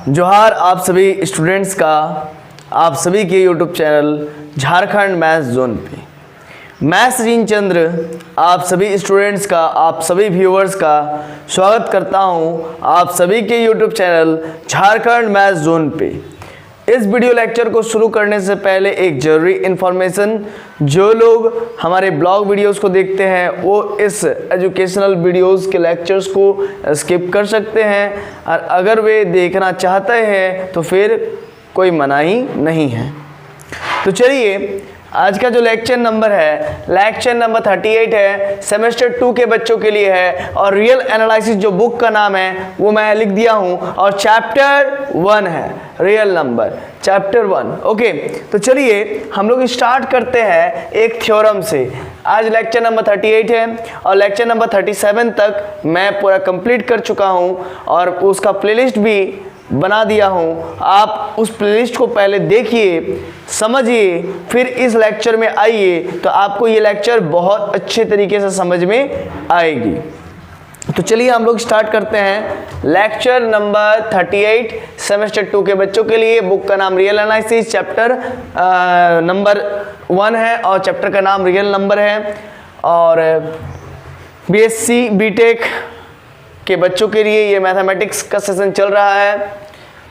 जोहार आप सभी स्टूडेंट्स का, आप सभी के YouTube channel Jharkhand maths zone पे। मैं सचिन चंद्र आप सभी स्टूडेंट्स का, आप सभी व्यूअर्स का स्वागत करता हूं आप सभी के YouTube channel Jharkhand maths zone पे। इस वीडियो लेक्चर को शुरू करने से पहले एक ज़रूरी इन्फॉर्मेशन, जो लोग हमारे ब्लॉग वीडियोस को देखते हैं वो इस एजुकेशनल वीडियोस के लेक्चर्स को स्किप कर सकते हैं, और अगर वे देखना चाहते हैं तो फिर कोई मनाही नहीं है। तो चलिए, आज का जो लेक्चर नंबर है, लेक्चर नंबर 38 है, सेमेस्टर 2 के बच्चों के लिए है, और रियल एनालिसिस जो बुक का नाम है वो मैं लिख दिया हूं, और चैप्टर 1 है रियल नंबर, चैप्टर 1। ओके, तो चलिए हम लोग स्टार्ट करते हैं एक थ्योरम से। आज लेक्चर नंबर 38 है और लेक्चर नंबर 37 तक मैं पूरा कंप्लीट कर चुका हूं और उसका प्लेलिस्ट भी बना दिया हूं। आप उस प्लेलिस्ट को पहले देखिए, समझिए, फिर इस लेक्चर में आइए, तो आपको ये लेक्चर बहुत अच्छे तरीके से समझ में आएगी। तो चलिए हम लोग स्टार्ट करते हैं लेक्चर नंबर 38 सेमेस्टर 2 के बच्चों के लिए। बुक का नाम रियल एनालिसिस, चैप्टर नंबर 1 है और चैप्टर का नाम रियल नंबर है। और बीएससी बीटेक के बच्चों के लिए ये मैथमेटिक्स का सेशन चल रहा है।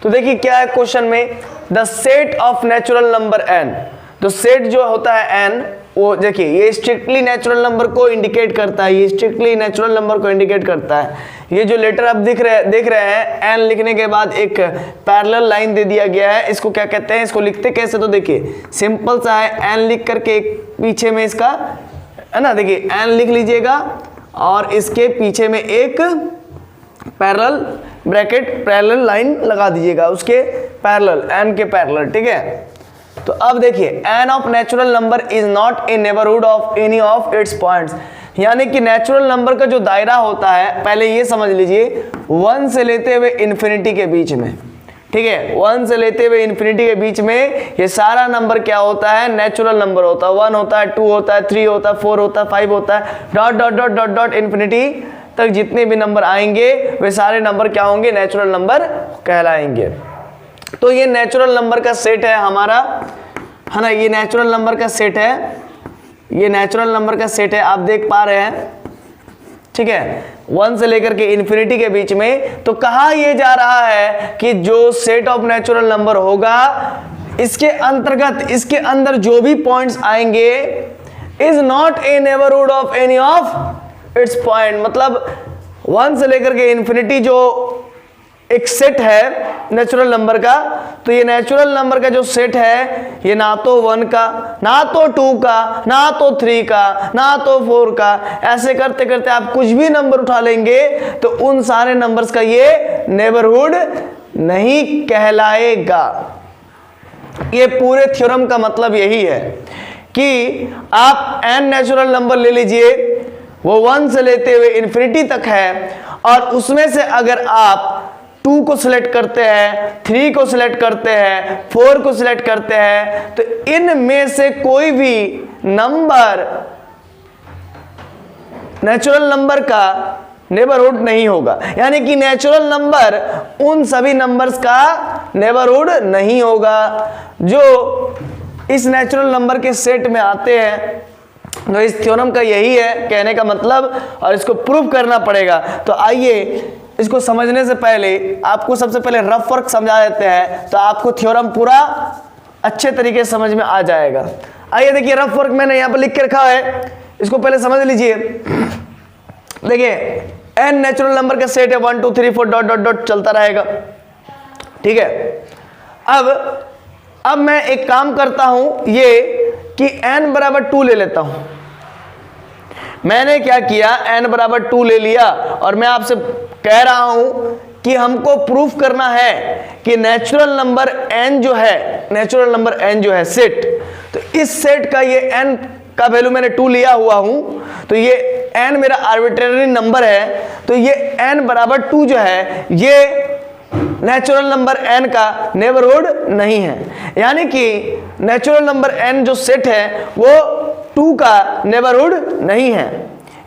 तो देखिए क्या है क्वेश्चन में, the set of natural number n। तो सेट जो होता है n, वो देखिए ये स्ट्रिक्टली नेचुरल नंबर को इंडिकेट करता है, ये स्ट्रिक्टली नेचुरल नंबर को इंडिकेट करता है। ये जो लेटर आप देख रहे हैं, n लिखने के बाद एक पैरेलल लाइन दे दिया गया है। इसको क्या कहते हैं, इसको लिखते कैसे, तो देखिए सिंपल सा है, n लिख करके एक पीछे में इसका है ना, देखिए n लिख लीजिएगा और इसके पीछे में एक पैरेलल ब्रैकेट पैरेलल लाइन लगा दीजिएगा, उसके पैरेलल, n के पैरेलल, ठीक है। तो अब देखिए n of natural number is not in neighbourhood of any of its points, यानी कि नेचुरल नंबर का जो दायरा होता है, पहले ये समझ लीजिए, 1 से लेते हुए इन्फिनिटी के बीच में, ठीक है, 1 से लेते हुए इन्फिनिटी के बीच में ये सारा नंबर क्या होता है, नेचुरल नंबर होता है। 1 होता है, 2 होता है, 3 होता है, 4 होता है, 5 होता है, dot dot dot dot dot infinity तक जितने भी नंबर आएंगे वे सारे नंबर क्या होंगे, नेचुरल नंबर कहलाएंगे। तो ये नेचुरल नंबर का सेट है हमारा, है ना, ये नेचुरल नंबर का सेट है, ये नेचुरल नंबर का सेट है, आप देख पा रहे हैं, ठीक है, 1 से लेकर के इन्फिनिटी के बीच में। तो कहा यह जा रहा है कि जो सेट ऑफ नेचुरल नंबर होगा, इसके अंतर्गत, इसके अंदर जो भी पॉइंट्स आएंगे, is not a neighbourhood of any of its point. मतलब 1 से लेकर के इन्फिनिटी जो एक सेट है नेचुरल नंबर का, तो ये नेचुरल नंबर का जो सेट है, ये ना तो 1 का, ना तो 2 का, ना तो 3 का, ना तो 4 का, ऐसे करते करते आप कुछ भी नंबर उठा लेंगे तो उन सारे नंबर्स का ये नेबरहुड नहीं कहलाएगा। ये पूरे थ्योरम का मतलब यही है कि आप n नेचुरल नंबर ले लीजिए, वो 1 से लेते हुए इन्फिनिटी तक है, और उसमें से अगर आप 2 को सिलेक्ट करते हैं, 3 को सिलेक्ट करते हैं, 4 को सिलेक्ट करते हैं, तो इनमें से कोई भी नंबर नेचुरल नंबर का नेबरहुड नहीं होगा, यानी कि नेचुरल नंबर उन सभी नंबर्स का नेबरहुड नहीं होगा जो इस नेचुरल नंबर के सेट में आते हैं। तो इस थ्योरम का यही है कहने का मतलब, और इसको प्रूव करना पड़ेगा। तो आइए इसको समझने से पहले आपको सबसे पहले रफ वर्क समझा देते हैं, तो आपको थ्योरम पूरा अच्छे तरीके से समझ में आ जाएगा। आइए देखिए, रफ वर्क मैंने यहाँ पर लिख के रखा है, इसको पहले समझ लीजिए। देखिए n नेचुरल नंबर का सेट है, 1 2 3 4 डॉट डॉट डॉट चलता रहेगा, ठीक है। अब मैं एक काम करता हूं, ये कि n बराबर 2 ले लेता हूं। मैंने क्या किया, n बराबर 2 ले लिया, और मैं आपसे कह रहा हूं कि हमको प्रूफ करना है कि नेचुरल नंबर n जो है, नेचुरल नंबर n जो है सेट, तो इस सेट का ये n का वैल्यू मैंने 2 लिया हुआ हूं, तो ये n मेरा आर्बिट्रेरी नंबर है, तो ये n बराबर 2 जो है, ये नेचुरल नंबर n का नेबरहुड नहीं है, यानी कि नेचुरल नंबर n जो सेट है वो 2 का नेबरहुड नहीं है।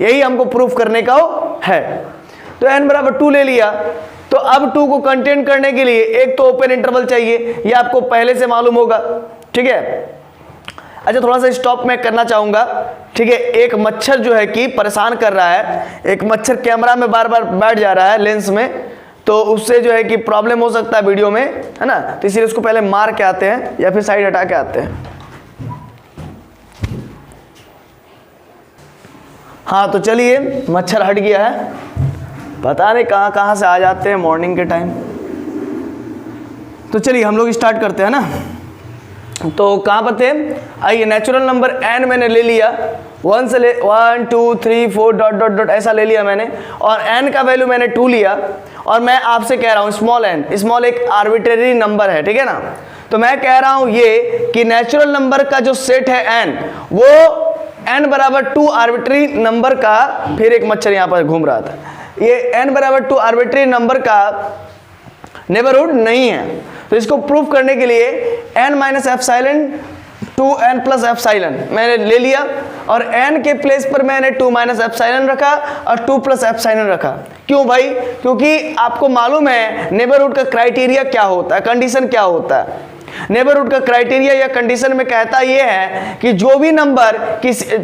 यही हमको प्रूफ करने का है। तो n बराबर 2 ले लिया, तो अब 2 को कंटेन करने के लिए एक तो ओपन इंटरवल चाहिए, ये आपको पहले से मालूम होगा, ठीक है। अच्छा थोड़ा सा स्टॉप मैं करना चाहूंगा, ठीक है। एक मच्छर जो है कि परेशान कर रहा है, एक मच्छर कैमरा में बार बार बैठ जा रहा है लेंस में, तो उससे जो है कि प्रॉब्लम हो सकता है वीडियो में, है ना। तो इसीलिए उसको पहले मार के आते हैं या फिर साइड हटा के आते हैं। हाँ तो चलिए, मच्छर हट गया है, पता नहीं कहाँ कहाँ से आ जाते हैं मॉर्निंग के टाइम। तो चलिए हम लोग स्टार्ट करते हैं ना। तो कहाँ पर थे, आइए नेचुरल नंबर n मैंने ले लिया, 1 से 1 2 3 4 डॉट डॉट डॉट ऐसा ले लिया मैंने, और n का वैल्यू मैंने 2 लिया। और मैं आपसे कह रहा हूँ स्मॉल n, स्मॉल एक आर्बिट्रेरी नंबर है, ठीक है ना। तो मैं कह रहा हूँ ये कि नेचुरल नंबर का जो सेट है n, वो n बराबर 2 आर्बिट्रेरी नंबर का, फिर एक मच्छर यहाँ पर घूम रहा था, ये n बराबर 2 आर्बिट्रेरी नंबर का नेबरहुड नहीं है। तो इसको प्रूव करने के लिए n minus epsilon 2n plus epsilon मैंने ले लिया, और n के प्लेस पर मैंने 2 माइनस एप्सिलॉन रखा और 2 प्लस एप्सिलॉन रखा। क्यों भाई, क्योंकि आपको मालूम है नेबरहुड का क्राइटेरिया क्या होता है, कंडीशन क्या होता है। नेबरहुड का क्राइटेरिया या कंडीशन में कहता यह है कि जो भी नंबर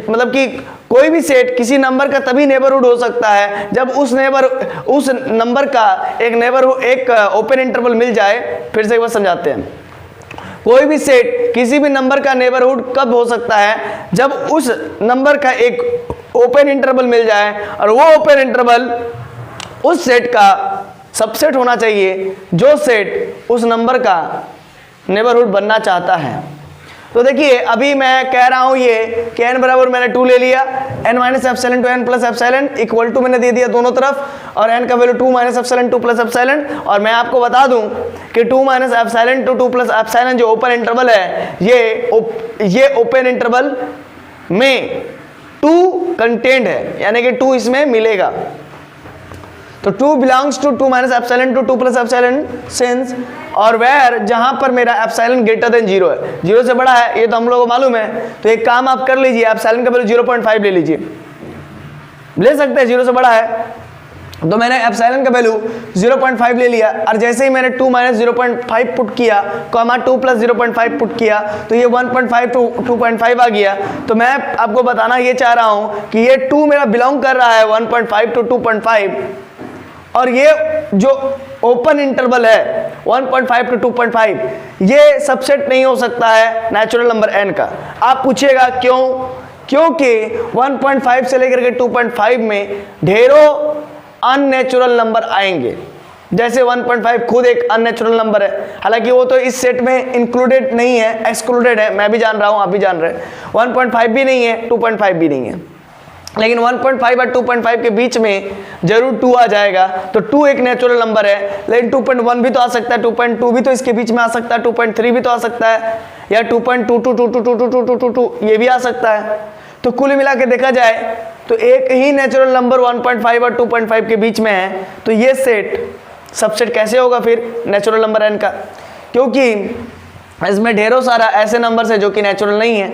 मतलब कि कोई भी सेट किसी नंबर का तभी नेबरहुड हो सकता है जब उस नंबर का एक ओपन इंटरवल मिल जाए। फिर से एक बार समझाते हैं, कोई भी सेट किसी भी नंबर का नेबरहुड कब हो सकता है, जब उस नंबर का एक ओपन इंटरवल मिल जाए, और वो ओपन इंटरवल उस सेट का सबसेट होना चाहिए जो सेट उस नंबर का नेबरहुड बनना चाहता है। तो देखिए अभी मैं कह रहा हूं ये कि n बराबर मैंने 2 ले लिया, n minus epsilon to n plus epsilon equal to मैंने दे दिया दोनों तरफ, और n का value 2 minus epsilon 2 plus epsilon. और मैं आपको बता दूं कि 2 minus epsilon to 2 plus epsilon जो ओपन इंटरवल है, ये ओपन इंटरवल में 2 कंटेंट है, यानी कि 2 इसमें मिलेगा। तो 2 belongs to 2 minus epsilon to 2 plus epsilon since, और वेयर जहां पर मेरा एप्सिलॉन ग्रेटर देन 0 है, 0 से बड़ा है, ये तो हम लोगों को मालूम है। तो एक काम आप कर लीजिए, एप्सिलॉन का वैल्यू 0.5 ले लीजिए, ले सकते हैं, 0 से बड़ा है। तो मैंने एप्सिलॉन का वैल्यू 0.5 ले लिया, और जैसे ही मैंने 2 माइनस 0.5 पुट किया, कॉमा 2 प्लस 0.5 पुट किया, तो ये 1.5 टू 2.5 आ गया। तो मैं आपको बताना ये चाह रहा हूं कि ये 2 मेरा बिलोंग कर रहा है 1.5 टू 2.5, और ये जो ओपन इंटरवल है 1.5 टू 2.5, ये सबसेट नहीं हो सकता है नेचुरल नंबर n का। आप पूछिएगा क्यों, क्योंकि 1.5 से लेकर के 2.5 में ढेरों अननेचुरल नंबर आएंगे। जैसे 1.5 खुद एक अननेचुरल नंबर है, हालांकि वो तो इस सेट में इंक्लूडेड नहीं है, एक्सक्लूडेड है, मैं भी जान रहा हूं, आप भी जान रहे हैं। 1.5 भी नहीं है, 2.5 भी नहीं है, लेकिन 1.5 और 2.5 के बीच में जरूर 2 आ जाएगा। तो 2 एक नेचुरल नंबर है, लेकिन 2.1 भी तो आ सकता है, 2.2 भी तो इसके बीच में आ सकता है, 2.3 भी तो आ सकता है, या 2.22222222 ये भी आ सकता है। तो कुल मिला के देखा जाए तो एक ही नेचुरल नंबर 1.5 और 2.5 के बीच में है। तो ये सेट सबसेट कैसे होगा फिर नेचुरल नंबर n का, क्योंकि इसमें ढेरों सारा ऐसे नंबर है जो कि नेचुरल नहीं है।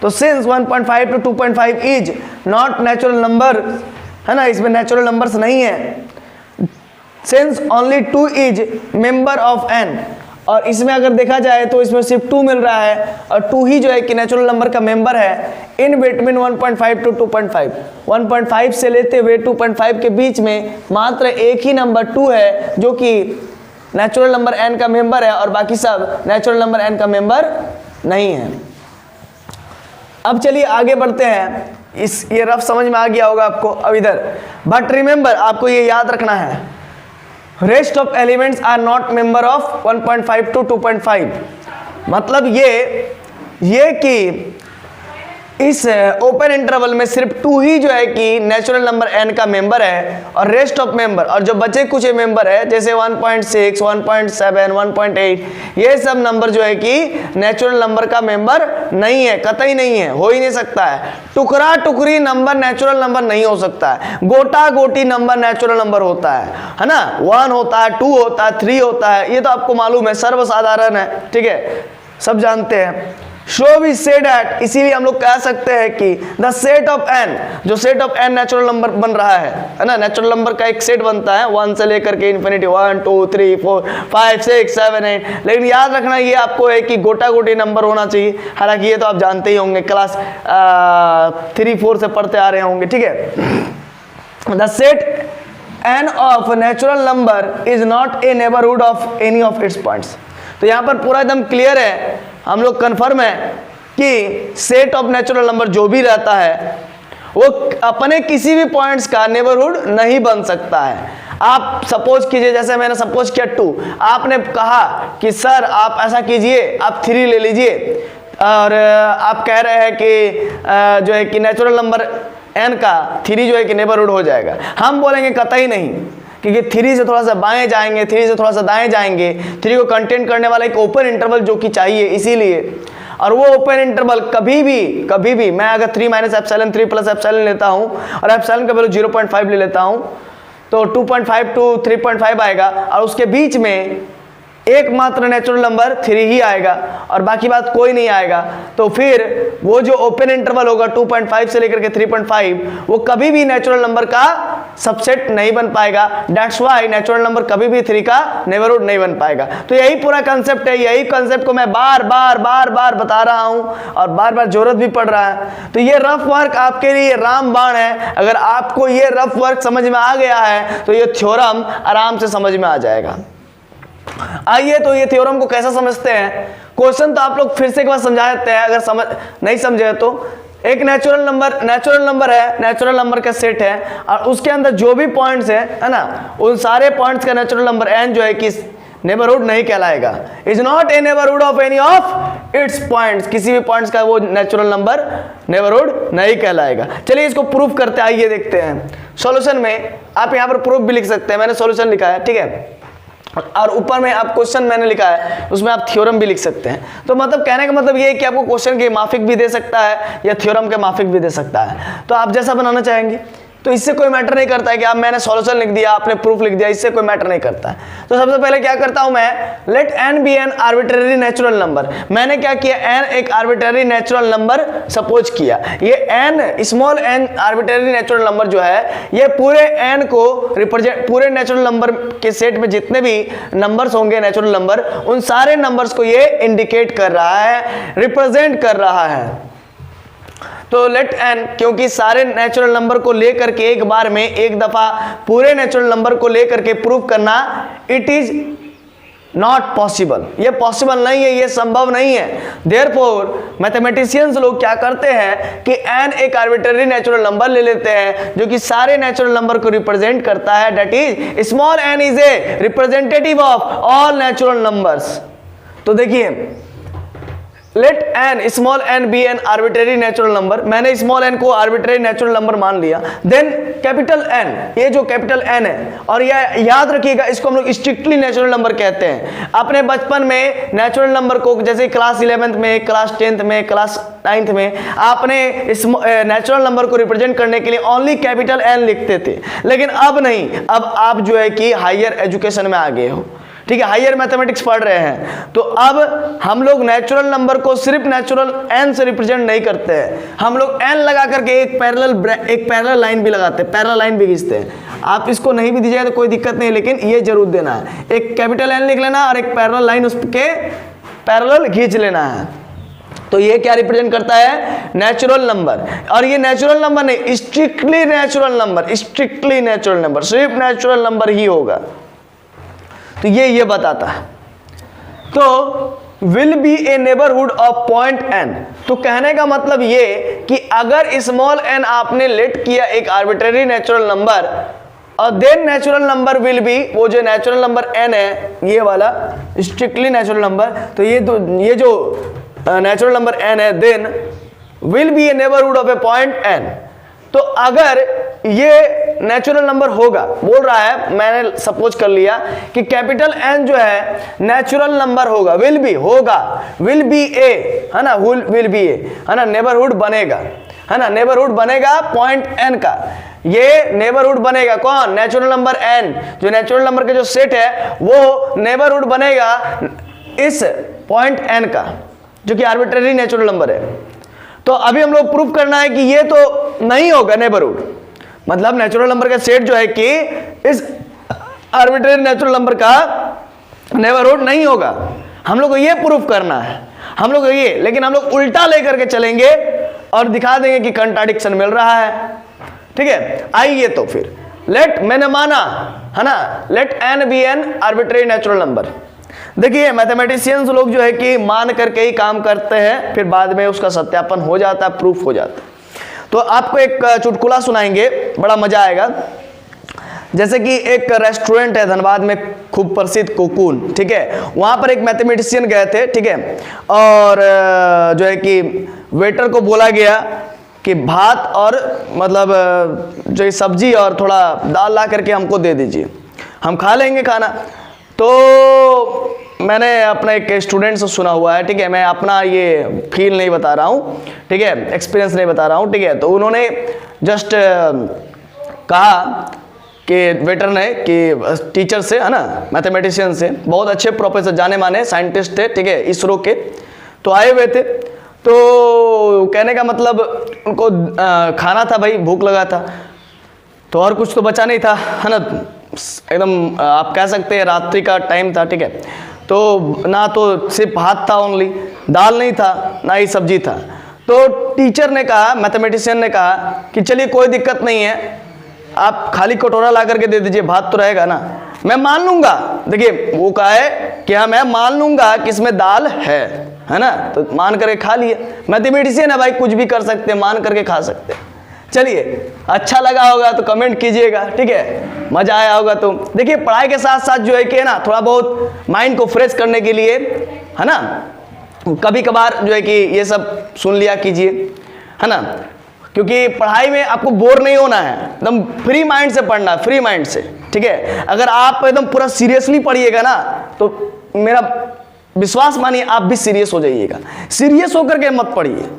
तो since 1.5 to 2.5 is not natural number, है ना, इसमें नेचुरल नंबर्स नहीं है। Since only 2 is member of n, और इसमें अगर देखा जाए तो इसमें सिर्फ 2 मिल रहा है, और 2 ही जो है कि नेचुरल नंबर का मेंबर है इन बिटवीन 1.5 टू 2.5। 1.5 से लेते हुए 2.5 के बीच में मात्र एक ही नंबर 2 है जो कि नेचुरल नंबर n का मेंबर है, और बाकी सब नेचुरल नंबर n का मेंबर नहीं है। अब चलिए आगे बढ़ते हैं, ये रफ समझ में आ गया होगा आपको। अब इधर बट रिमेंबर, आपको ये याद रखना है, rest of elements are not member of 1.5 to 2.5। मतलब ये कि इस ओपन इंटरवल में सिर्फ 2 ही जो है कि नेचुरल नंबर n का मेंबर है, और रेस्ट ऑफ मेंबर और जो बचे कुछ मेंबर है जैसे 1.6, 1.7, 1.8, ये सब नंबर जो है कि नेचुरल नंबर का मेंबर नहीं है, कतई नहीं है, हो ही नहीं सकता है। टुकड़ा टुकड़ी नंबर नेचुरल नंबर नहीं हो सकता है, गोटा गोटी नंबर नेचुरल नंबर होता है ना। 1 होता है, 2 होता है, 3 होता है, ये तो आपको मालूम है, सर्वसाधारण है, ठीक है, सब जानते हैं। शो भी सेट एट, इसीलिए हम लोग कह सकते हैं कि द सेट ऑफ एन, जो set of n natural number बन रहा है ना, नेचुरल नंबर का एक सेट बनता है 1 से लेकर के इन्फिनिटी, 1 2 3 4 5 6 7 8, लेकिन याद रखना ये आपको है कि गोटा गोटी नंबर होना चाहिए। हालांकि ये तो आप जानते ही होंगे, क्लास 3 4 से पढ़ते आ रहे होंगे, ठीक है। The set n of natural number is not a neighborhood of any of its points। तो यहाँ पर पूरा एकदम क्लियर है, हम लोग कन्फर्म है कि सेट ऑफ नेचुरल नंबर जो भी रहता है वो अपने किसी भी पॉइंट्स का नेबरहुड नहीं बन सकता है। आप सपोज कीजिए, जैसे मैंने सपोज किया 2, आपने कहा कि सर आप ऐसा कीजिए, आप 3 ले लीजिए, और आप कह रहे हैं कि जो है कि नेचुरल नंबर n का 3 जो है कि नेबरहुड हो जाएगा। हम बोलेंगे कतई नहीं, क्योंकि 3 से थोड़ा सा बाएं जाएंगे, 3 से थोड़ा सा दाएं जाएंगे, 3 को कंटेन करने वाला एक ओपन इंटरवल जो कि चाहिए, इसीलिए। और वो ओपन इंटरवल कभी भी मैं अगर 3 - एप्सिलॉन 3 + एप्सिलॉन लेता हूं और एप्सिलॉन का वैल्यू 0.5 ले लेता हूं तो 2.5 to 3.5 आएगा, और उसके बीच में एकमात्र नेचुरल नंबर 3 ही आएगा और बाकी बात कोई नहीं आएगा। तो फिर वो जो ओपन इंटरवल होगा 2.5 से लेकर के 3.5, वो कभी भी नेचुरल नंबर का सबसेट नहीं बन पाएगा। दैट्स व्हाई नेचुरल नंबर कभी भी 3 का नेबरहुड नहीं बन पाएगा। तो यही पूरा कंसेप्ट है, यही कंसेप्ट को मैं बार बार बता रहा हूं और बार बार जरूरत भी पड़ रहा है। तो ये रफ वर्क आपके लिए रामबाण है। अगर आपको ये रफ वर्क समझ में आ गया है तो ये थ्योरम आराम से समझ में आ जाएगा। आइए तो ये थ्योरम को कैसा समझते हैं। क्वेश्चन तो आप लोग फिर से एक बार समझा देते हैं, अगर समझ नहीं समझे तो। एक नेचुरल नंबर है, नेचुरल नंबर का सेट है, और उसके अंदर जो भी पॉइंट्स है ना, उन सारे पॉइंट्स का नेचुरल नंबर n जो है कि नेबरहुड नहीं कहलाएगा। Is not a neighbourhood of any of its points, किसी भी पॉइंट्स का वो नेचुरल नंबर नेबरहुड नहीं कहलाएगा। चलिए इसको प्रूफ करते हैं, आइए देखते हैं। सॉल्यूशन में आप यहाँ पर प्रूफ भी लिख सकते हैं, मैंने सॉल्यूशन लिखा है, ठीक है, और ऊपर में आप क्वेश्चन मैंने लिखा है, उसमें आप थ्योरम भी लिख सकते हैं। तो मतलब कहने का मतलब ये है कि आपको क्वेश्चन के माफिक भी दे सकता है या थ्योरम के माफिक भी दे सकता है, तो आप जैसा बनाना चाहेंगे। तो इससे कोई मैटर नहीं करता है कि आप मैंने सॉल्यूशन लिख दिया, आपने प्रूफ लिख दिया, इससे कोई मैटर नहीं करता है। तो सबसे पहले क्या करता हूं मैं, let n be an arbitrary natural number. मैंने क्या किया, n एक आर्बिट्रेरी नेचुरल नंबर सपोज किया। ये n small n arbitrary natural number जो है, ये पूरे n को रिप्रेजेंट, पूरे नेचुरल नंबर के सेट में जितने भी नंबर्स होंगे नेचुरल नंबर, उन सारे नंबर्स को ये इंडिकेट कर रहा है, रिप्रेजेंट कर रहा है। तो लेट n, क्योंकि सारे नेचुरल नंबर को लेकर के एक बार में एक दफा पूरे नेचुरल नंबर को लेकर के प्रूव करना, इट इज नॉट पॉसिबल, ये पॉसिबल नहीं है, ये संभव नहीं है। देयरफॉर मैथमेटिशियंस लोग क्या करते हैं कि n एक आर्बिट्रेरी नेचुरल नंबर ले लेते हैं जो कि सारे नेचुरल नंबर को रिप्रेजेंट करता है। That is small n is a representative of all natural numbers. तो देखिए, let n small n be an arbitrary natural number, मैंने स्मॉल n को आर्बिट्रेरी नेचुरल नंबर मान लिया। देन कैपिटल n, ये जो कैपिटल n है, और यह याद रखिएगा, इसको हम लोग स्ट्रिक्टली नेचुरल नंबर कहते हैं। अपने बचपन में नेचुरल नंबर को, जैसे क्लास 11th में, क्लास 10th में, क्लास 9th में, आपने नेचुरल नंबर को रिप्रेजेंट करने के लिए ओनली कैपिटल n लिखते थे। लेकिन अब नहीं, अब आप जो है कि हायर एजुकेशन में आ गए हो, ठीक है, हायर मैथमेटिक्स पढ़ रहे हैं, तो अब हम लोग नेचुरल नंबर को सिर्फ नेचुरल n से रिप्रेजेंट नहीं करते हैं, हम लोग n लगा करके एक पैरेलल लाइन भी लगाते हैं, पैरेलल लाइन भी खींचते हैं। आप इसको नहीं भी दीजिएगा तो कोई दिक्कत नहीं, लेकिन ये जरूर देना है, एक कैपिटल N लिख लेना और एक पैरेलल लाइन उसके पैरेलल खींच लेना है। तो ये क्या रिप्रेजेंट करता है, नेचुरल नंबर। और ये नेचुरल नंबर नहीं, strictly natural number, strictly natural number, सिर्फ नेचुरल नंबर ही होगा। तो ये बताता है। तो will be a neighbourhood of point n, तो कहने का मतलब ये कि अगर स्मॉल n आपने लेट किया एक आर्बिट्रेरी नेचुरल नंबर, और then natural number will be, वो जो नेचुरल नंबर n है, ये वाला स्ट्रिक्टली नेचुरल नंबर, तो ये जो नेचुरल नंबर n है, then will be a neighbourhood of a point n। तो अगर ये नेचुरल नंबर होगा, बोल रहा है, मैंने सपोज कर लिया कि कैपिटल N जो है नेचुरल नंबर होगा, विल बी होगा, विल बी ए, है ना, विल बी ए, है ना, नेबरहुड बनेगा, है ना, नेबरहुड बनेगा पॉइंट n का। ये नेबरहुड बनेगा कौन, नेचुरल नंबर n, जो नेचुरल नंबर का जो सेट है वो नेबरहुड बनेगा इस पॉइंट n का। जो कि आर्बिट्रेरी नेचुरल नंबर है। तो अभी हम लोग प्रूफ करना है कि ये तो नहीं होगा नेबरहुड, मतलब नेचुरल नंबर का सेट जो है कि इस आर्बिट्रेरी नेचुरल नंबर का नेबरहुड नहीं होगा। हम लोग को ये प्रूफ करना है, हम लोग ये, लेकिन हम लोग उल्टा लेकर के चलेंगे और दिखा देंगे कि कंट्राडिक्शन मिल रहा है। ठीक है, आइए तो फिर लेट, मैंने माना है ना, let n be an arbitrary natural number. देखिए मैथमेटिशियंस लोग जो है कि मान करके ही काम करते हैं, फिर बाद में उसका सत्यापन हो जाता है, प्रूफ हो जाता है। तो आपको एक चुटकुला सुनाएंगे, बड़ा मजा आएगा। जैसे कि एक रेस्टोरेंट है धनबाद में, खूब प्रसिद्ध कोकून, ठीक है, वहां पर एक मैथमेटिशियन गए थे, ठीक है, और जो है कि वेटर को बोला गया कि भात और मतलब जो सब्जी और थोड़ा दाल ला करके हमको दे दीजिए, हम खा लेंगे खाना। तो मैंने अपने एक स्टूडेंट से सुना हुआ है, ठीक है, मैं अपना ये फील नहीं बता रहा हूँ, ठीक है, एक्सपीरियंस नहीं बता रहा हूँ, ठीक है। तो उन्होंने जस्ट कहा कि वेटर ने कि टीचर से, है ना, मैथमेटिशियन से, बहुत अच्छे प्रोफेसर जाने माने साइंटिस्ट थे, ठीक है, इसरो के, तो आए हुए थे। तो कहने का मतलब उनको खाना था भाई, भूख लगा था, तो और कुछ तो बचा नहीं था, है ना, एकदम आप कह सकते हैं रात्रि का टाइम था, ठीक है। तो ना तो सिर्फ भात था ओनली, दाल नहीं था, ना ही सब्जी था। तो टीचर ने कहा, मैथमेटिशियन ने कहा कि चलिए कोई दिक्कत नहीं है, आप खाली कटोरा ला करके दे दीजिए, भात तो रहेगा ना, मैं मान लूंगा। देखिए वो कहा है कि हाँ मैं मान लूंगा कि इसमें दाल है ना, तो मान करके खा लिए। मैथमेटिशियन है भाई, कुछ भी कर सकते हैं, मान करके खा सकते हैं। चलिए, अच्छा लगा होगा तो कमेंट कीजिएगा, ठीक है, मजा आया होगा तो। देखिए पढ़ाई के साथ साथ जो है कि ना थोड़ा बहुत माइंड को फ्रेश करने के लिए, है ना, कभी कभार जो है कि ये सब सुन लिया कीजिए, है ना, क्योंकि पढ़ाई में आपको बोर नहीं होना है, एकदम फ्री माइंड से पढ़ना, फ्री माइंड से, ठीक है। अगर आप एकदम पूरा सीरियसली पढ़िएगा ना, तो मेरा विश्वास मानिए आप भी सीरियस हो जाइएगा। सीरियस होकर के मत पढ़िए,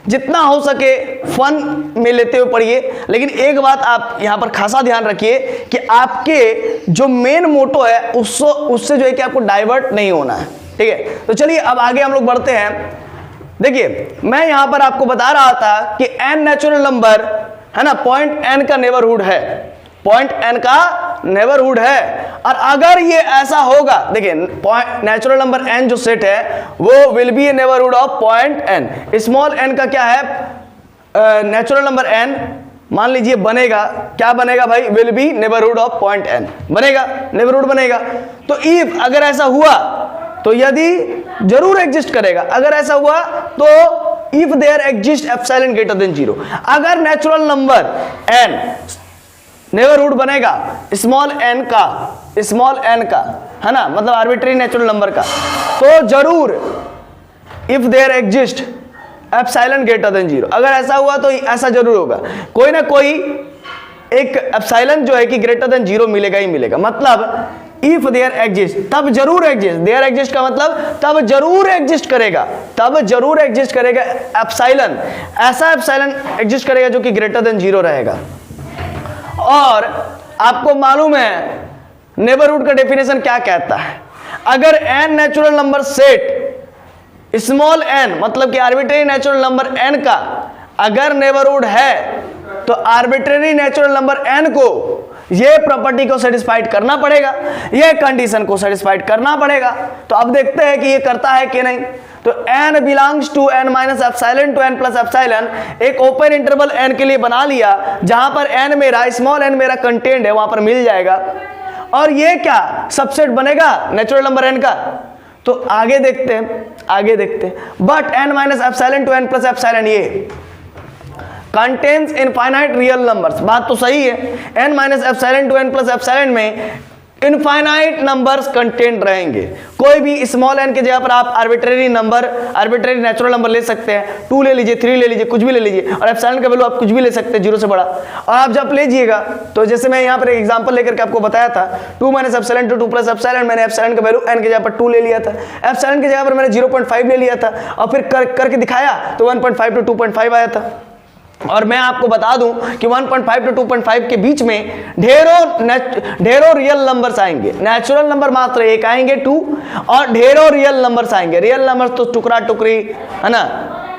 जितना हो सके फन में लेते हुए पढ़िए, लेकिन एक बात आप यहाँ पर खासा ध्यान रखिए कि आपके जो मेन मोटो है उससे जो है कि आपको डाइवर्ट नहीं होना है, ठीक है। तो चलिए अब आगे हम लोग बढ़ते हैं। देखिए मैं यहाँ पर आपको बता रहा था कि n नेचुरल नंबर, है ना, पॉइंट n का नेबरहुड है, पॉइंट n का नेबरहुड है। और अगर ये ऐसा होगा, देखिए नेचुरल नंबर n जो सेट है वो will be a neighbourhood of point n। Small n का क्या है, नेचुरल नंबर n मान लीजिए बनेगा, क्या बनेगा भाई, will be neighbourhood of point n बनेगा, नेबरहुड बनेगा। तो इफ अगर ऐसा हुआ तो यदि जरूर एग्जिस्ट करेगा, अगर ऐसा हुआ तो if there exist epsilon greater than 0, अगर नेचुरल नंबर n नेबरहुड बनेगा स्मॉल n का, स्मॉल n का, है ना, मतलब आर्बिट्रेरी नेचुरल नंबर का, तो जरूर if there exist epsilon greater than 0, अगर ऐसा हुआ तो ऐसा जरूर होगा, कोई ना कोई एक एप्सिलॉन जो है कि ग्रेटर देन 0 मिलेगा ही मिलेगा। मतलब इफ देयर एग्जिस्ट, तब जरूर एग्जिस्ट, देयर एग्जिस्ट का मतलब तब जरूर एग्जिस्ट करेगा, तब जरूर एग्जिस्ट करेगा एप्सिलॉन, ऐसा एप्सिलॉन एग्जिस्ट करेगा जो कि ग्रेटर देन 0 रहेगा। और आपको मालूम है नेबरहुड का डेफिनेशन क्या कहता है, अगर n natural number set small n, मतलब कि आर्बिट्रेरी नेचुरल नंबर n का अगर नेबरहुड है तो आर्बिट्रेरी नेचुरल नंबर n को ये प्रॉपर्टी को सेटिस्फाइड करना पड़ेगा, ये कंडीशन को सेटिस्फाइड करना पड़ेगा। तो अब देखते हैं कि ये करता है कि नहीं। तो n belongs to n minus epsilon to n plus epsilon, एक ओपन इंटरवल n के लिए बना लिया, जहां पर n मेरा, स्मॉल n मेरा कंटेंट है, वहां पर मिल जाएगा। और ये क्या सबसेट बनेगा नेचुरल नंबर n का, तो आगे देखते हैं, आगे देखते हैं। But n minus epsilon to n plus epsilon ये कंटेन्स इनफाइनाइट रियल नंबर्स, बात तो सही है, n minus epsilon to n plus epsilon में इनफाइनाइट नंबर्स कंटेंट रहेंगे। कोई भी स्मॉल n के जगह पर आप arbitrary number, arbitrary natural number ले सकते हैं, 2 ले लीजिए, 3 ले लीजिए, कुछ भी ले लीजिए, और एप्सिलॉन का वैल्यू आप कुछ भी ले सकते हैं 0 से बड़ा। और आप जब लीजिएगा तो जैसे मैं यहाँ पर एक एग्जांपल लेकर के आपको बताया था, 2 minus epsilon to 2 plus epsilon, मैंने एप्सिलॉन का वैल्यू n के जगह पर 2 ले लिया था, एप्सिलॉन की जगह पर मैंने 0.5 ले लिया था, और फिर करके दिखाया तो 1.5 टू 2.5 आया था। और मैं आपको बता दूं कि 1.5 to 2.5 के बीच में ढेरों रियल नंबर्स आएंगे। नेचुरल नंबर मात्र एक आएंगे 2, और ढेरों रियल नंबर्स आएंगे। रियल नंबर्स तो टुकड़ा टुकड़ी है ना,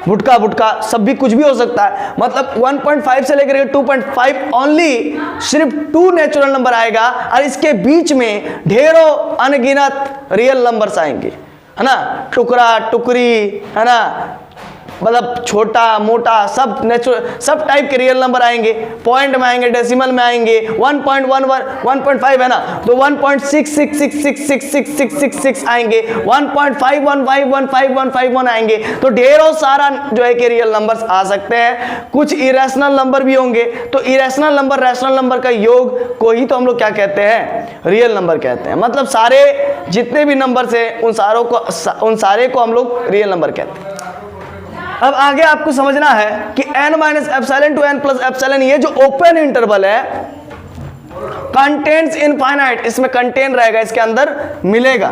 भुटका भुटका सब भी कुछ भी हो सकता है। मतलब 1.5 से लेकर 2.5 ओनली सिर्फ 2 नेचुरल नंबर आएगा, और इसके बीच में ढेरों अनगिनत रियल नंबर्स आएंगे, है ना, टुकड़ा टुकड़ी, है ना, मतलब छोटा मोटा सब नेचुरल सब टाइप के रियल नंबर आएंगे। पॉइंट में आएंगे, डेसिमल में आएंगे। 1.11 1.5 है ना, तो 1.66666666 आएंगे, 1.51515151 आएंगे। तो ढेरों सारा जो है कि रियल नंबर्स आ सकते हैं। कुछ इरेशनल नंबर भी होंगे। तो इरेशनल नंबर रैशनल नंबर का योग को ही तो हम लोग क्या कहते हैं, रियल नंबर कहते हैं। मतलब सारे जितने भी नंबर्स हैं उन सारे को हम लोग रियल नंबर कहते हैं। अब आगे आपको समझना है कि n minus epsilon to n plus epsilon, ये जो ओपन इंटरवल है, कंटेन्स इनफाइनाइट, इसमें कंटेन रहेगा, इसके अंदर मिलेगा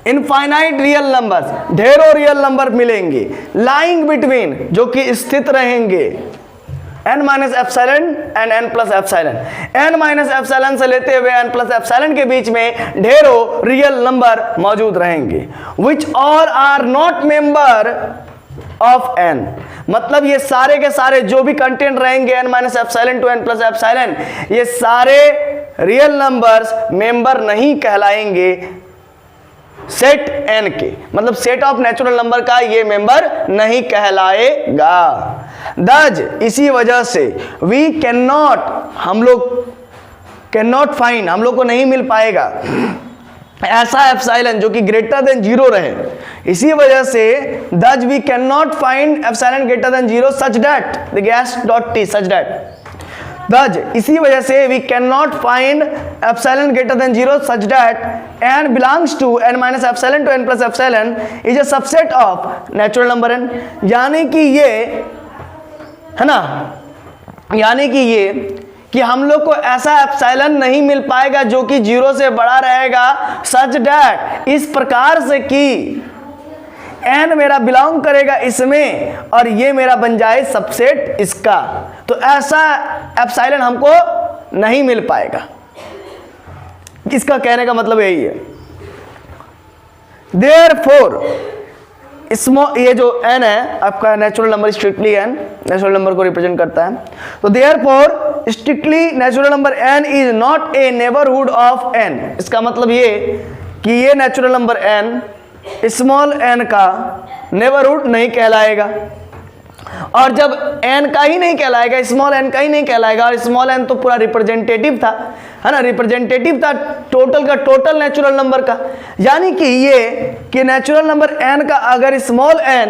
इनफाइनाइट रियल नंबर्स, ढेरों रियल नंबर मिलेंगे, लाइंग बिटवीन, जो कि स्थित रहेंगे n minus epsilon and n plus epsilon. n minus epsilon से लेते हुए n प्लस एप्सिलॉन के बीच में ढेरों रियल नंबर मौजूद रहेंगे, which all are not member of n। मतलब ये सारे के सारे जो भी कंटेंट रहेंगे n minus epsilon to n plus epsilon, ये सारे रियल नंबर्स मेंबर नहीं कहलाएंगे सेट n के। मतलब सेट ऑफ नेचुरल नंबर का ये मेंबर नहीं कहलाएगा। दज इसी वजह से वी कैन नॉट, हम लोग कैन नॉट फाइंड, हम लोग को नहीं मिल पाएगा ऐसा एप्सिलॉन जो कि ग्रेटर देन 0 रहे। इसी वजह से thus we can not find epsilon greater than 0 such that the gas dot T such that. Thus इसी वजह से we can not find epsilon greater than 0 such that n belongs to n minus epsilon to n plus epsilon is a subset of natural number n। यानी कि ये है ना, यानी कि ये कि हम लोग को ऐसा एप्सिलॉन नहीं मिल पाएगा जो कि 0 से बड़ा रहेगा, सच डैट, इस प्रकार से कि n मेरा बिलोंग करेगा इसमें और ये मेरा बन जाए सबसेट इसका। तो ऐसा एप्सिलॉन हमको नहीं मिल पाएगा। इसका कहने का मतलब यही है। देयरफॉर ये जो n है आपका natural number, strictly n natural number को रिप्रेजेंट करता है। तो therefore strictly natural number n is not a neighbourhood of n। इसका मतलब ये कि ये natural number n small n का नेबरहुड नहीं कहलाएगा। और जब n का ही नहीं कहलाएगा, स्मॉल n का ही नहीं कहलाएगा, और स्मॉल n तो पूरा रिप्रेजेंटेटिव था, है ना, रिप्रेजेंटेटिव था टोटल का, टोटल नेचुरल नंबर का। यानी कि ये कि नेचुरल नंबर n का अगर small n,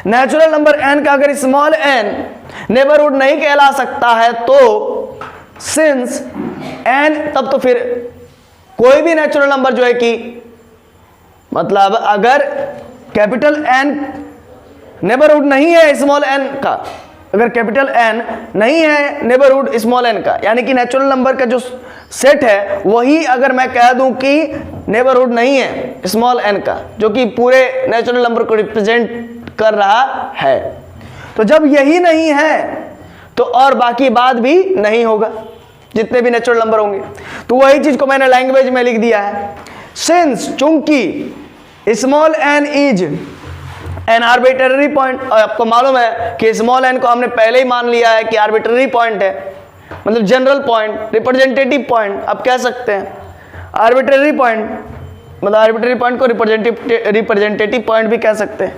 natural number n का अगर स्मॉल n नेबरहुड नहीं कहला सकता है, तो सिंस n, तब तो फिर कोई भी नेचुरल नंबर जो है कि मतलब अगर कैपिटल N नेबरहुड नहीं है स्मॉल n का, अगर कैपिटल N नहीं है नेबरहुड स्मॉल n का, यानी कि नेचुरल नंबर का जो सेट है वही अगर मैं कह दूं कि नेबरहुड नहीं है स्मॉल n का, जो कि पूरे नेचुरल नंबर को रिप्रेजेंट कर रहा है, तो जब यही नहीं है तो और बाकी बात भी नहीं होगा, जितने भी नेचुरल नंबर होंगे। तो वही चीज को मैंने लैंग्वेज में लिख दिया है। सिंस, चूंकि small n is an arbitrary point, और आपको मालूम है कि स्मॉल n को हमने पहले ही मान लिया है कि आर्बिट्रेरी पॉइंट है, मतलब जनरल पॉइंट, रिप्रेजेंटेटिव पॉइंट आप कह सकते हैं। आर्बिट्रेरी पॉइंट मतलब आर्बिट्रेरी पॉइंट को रिप्रेजेंटेटिव पॉइंट भी कह सकते हैं,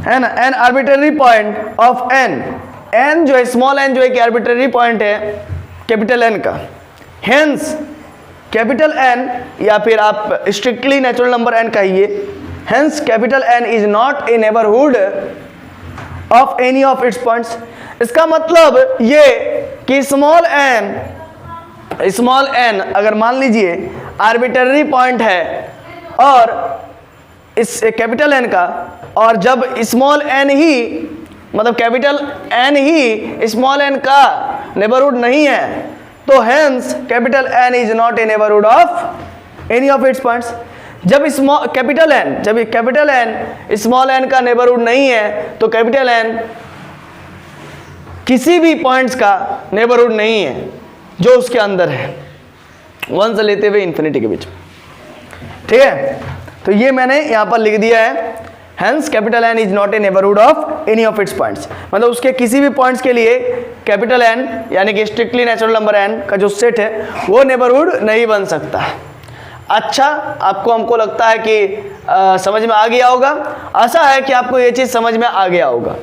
है ना। An arbitrary point of n जो है स्मॉल n जो है कि आर्बिट्रेरी पॉइंट है कैपिटल N का। हेंस कैपिटल N, या फिर आप स्ट्रिक्टली नेचुरल नंबर n कहिए, hence capital N is not a neighbourhood of any of its points. इसका मतलब ये कि स्मॉल n अगर मान लीजिए आर्बिट्रेरी पॉइंट है और इस कैपिटल N का, और जब स्मॉल n ही मतलब कैपिटल N ही स्मॉल n का नेबरहुड नहीं है, तो hence capital N is not a neighbourhood of any of its points. जब कैपिटल N स्मॉल n का नेबरहुड नहीं है, तो कैपिटल N किसी भी पॉइंट्स का नेबरहुड नहीं है जो उसके अंदर है, 1 से लेते हुए इन्फिनिटी के बीच में। ठीक है, तो ये मैंने यहां पर लिख दिया है, hence capital N is not a neighbourhood of any of its points, मतलब उसके किसी भी पॉइंट्स के लिए कैपिटल N यानी कि स्ट्रिक्टली नेचुरल नंबर n का जो सेट है वो नेबरहुड नहीं बन सकता। अच्छा, आपको हमको लगता है कि समझ में आ गया होगा, आशा है कि आपको ये चीज़ समझ में आ गया होगा।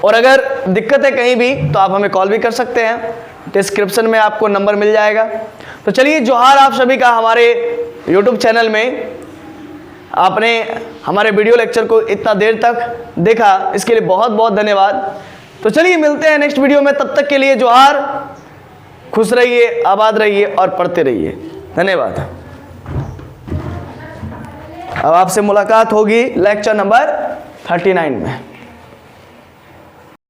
और अगर दिक्कत है कहीं भी तो आप हमें कॉल भी कर सकते हैं, डिस्क्रिप्शन में आपको नंबर मिल जाएगा। तो चलिए, जोहार आप सभी का हमारे यूट्यूब चैनल में। आपने हमारे वीडियो लेक्चर को इतना देर तक देखा, इसके लिए बहुत बहुत धन्यवाद। तो चलिए मिलते हैं नेक्स्ट वीडियो में, तब तक के लिए जोहार, खुश रहिए, आबाद रहिए और पढ़ते रहिए। धन्यवाद। अब आपसे मुलाकात होगी लेक्चर नंबर 39 में।